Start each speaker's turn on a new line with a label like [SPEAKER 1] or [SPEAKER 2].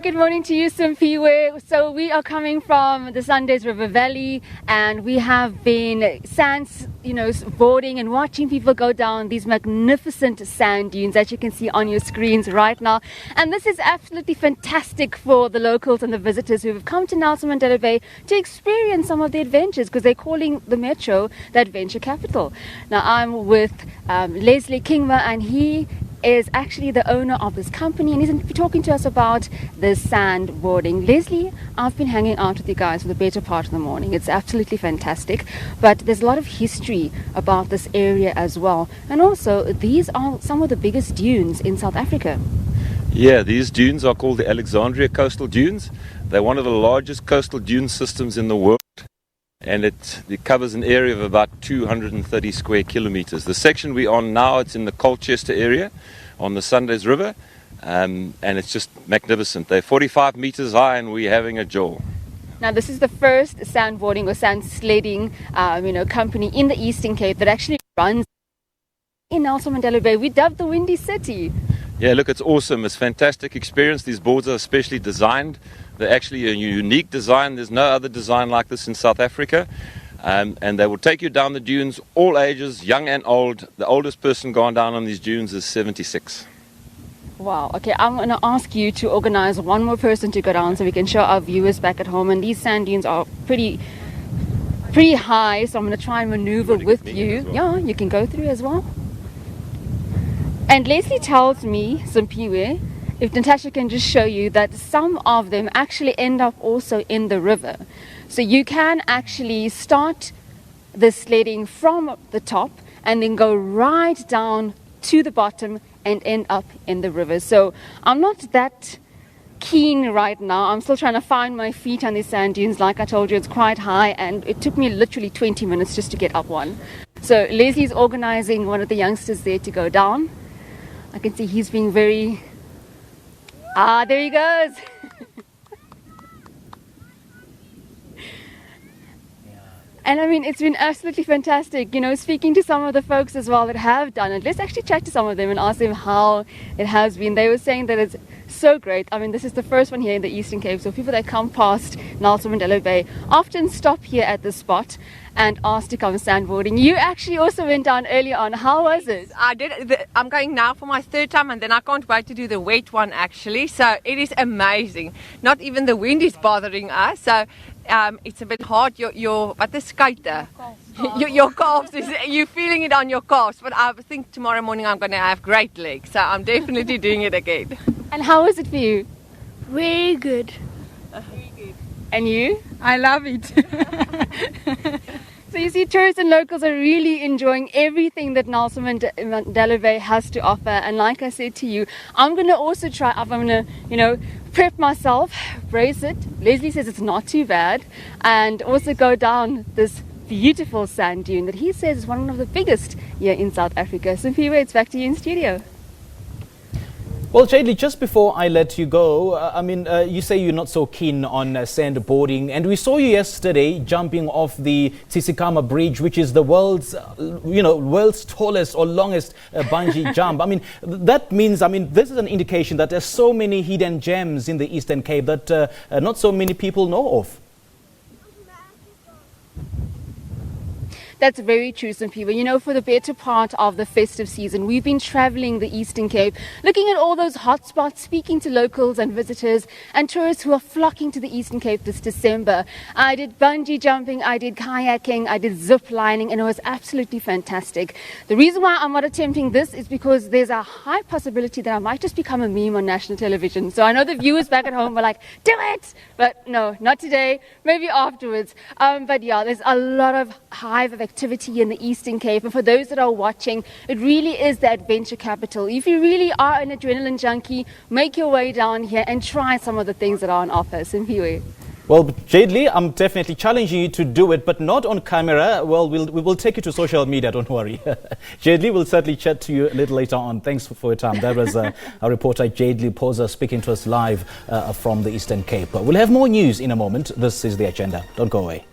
[SPEAKER 1] Good morning to you, Simpiwe. So we are coming from the Sundays River Valley, and we have been boarding and watching people go down these magnificent sand dunes that you can see on your screens right now. And this is absolutely fantastic for the locals and the visitors who have come to Nelson Mandela Bay to experience some of the adventures, because they're calling the metro the adventure capital. Now I'm with Leslie Kingma, and he is actually the owner of this company, and he's going to be talking to us about this sandboarding. Leslie, I've been hanging out with you guys for the better part of the morning. It's absolutely fantastic, but there's a lot of history about this area as well. And also, these are some of the biggest dunes in South Africa.
[SPEAKER 2] Yeah, these dunes are called the Alexandria Coastal Dunes. They're one of the largest coastal dune systems in the world, and it covers an area of about 230 square kilometers. The section we're on now, it's in the Colchester area on the Sundays River, and it's just magnificent. They're 45 meters high, and we're having a jaw.
[SPEAKER 1] Now, this is the first sandboarding or sand sledding company in the Eastern Cape that actually runs in Nelson Mandela Bay. We dubbed the Windy City.
[SPEAKER 2] Yeah, look, it's awesome. It's a fantastic experience. These boards are specially designed. They're actually a unique design. There's no other design like this in South Africa. And they will take you down the dunes, all ages, young and old. The oldest person going down on these dunes is 76.
[SPEAKER 1] Wow. Okay, I'm going to ask you to organize one more person to go down so we can show our viewers back at home. And these sand dunes are pretty high, so I'm going to try and maneuver with you. Well. Yeah, you can go through as well. And Leslie tells me, Simpiwe, if Natasha can just show you, that some of them actually end up also in the river. So you can actually start the sledding from the top and then go right down to the bottom and end up in the river. So I'm not that keen right now. I'm still trying to find my feet on these sand dunes. Like I told you, it's quite high, and it took me literally 20 minutes just to get up one. So Leslie's organizing one of the youngsters there to go down. I can see he's being very... there he goes. And I mean, it's been absolutely fantastic, speaking to some of the folks as well that have done it. Let's actually chat to some of them and ask them how it has been. They were saying that it's so great. I mean, this is the first one here in the Eastern Cape, so people that come past Nelson Mandela Bay often stop here at this spot and ask to come sandboarding. You actually also went down earlier on. How was it?
[SPEAKER 3] I did. I'm going now for my third time, and then I can't wait to do the wet one actually. So it is amazing. Not even the wind is bothering us. So it's a bit hard. Your skater, your calves you're feeling it on your calves. But I think tomorrow morning I'm going to have great legs. So I'm definitely doing it again.
[SPEAKER 1] And how was it for you?
[SPEAKER 4] Very good.
[SPEAKER 1] Very good. And you?
[SPEAKER 4] I love it.
[SPEAKER 1] So you see, tourists and locals are really enjoying everything that Nelson Mandela Bay has to offer. And like I said to you, I'm going to also try, I'm going to, prep myself, brace it. Leslie says it's not too bad. And also go down this beautiful sand dune that he says is one of the biggest here in South Africa. So Simpiwe, it's back to you in studio.
[SPEAKER 5] Well, Jayed-Leigh, just before I let you go, you say you're not so keen on sandboarding, and we saw you yesterday jumping off the Tsitsikamma Bridge, which is the world's tallest or longest bungee jump. I mean, that means, this is an indication that there's so many hidden gems in the Eastern Cape that not so many people know of.
[SPEAKER 1] That's very true, Simpiwe. For the better part of the festive season, we've been traveling the Eastern Cape, looking at all those hotspots, speaking to locals and visitors and tourists who are flocking to the Eastern Cape this December. I did bungee jumping, I did kayaking, I did zip lining, and it was absolutely fantastic. The reason why I'm not attempting this is because there's a high possibility that I might just become a meme on national television. So I know the viewers back at home were like, do it! But no, not today, maybe afterwards. But yeah, there's a lot of hive of activity in the Eastern Cape, and for those that are watching, it really is the adventure capital. If you really are an adrenaline junkie, make your way down here and try some of the things that are on offer. Simpiwe.
[SPEAKER 5] Well, Jayed-Leigh, I'm definitely challenging you to do it, but not on camera. Well, we will take you to social media, don't worry. Jayed-Leigh will certainly chat to you a little later on. Thanks for your time. That was our reporter Jayed-Leigh Paulse speaking to us live from the Eastern Cape. We'll have more news in a moment. This is The Agenda. Don't go away.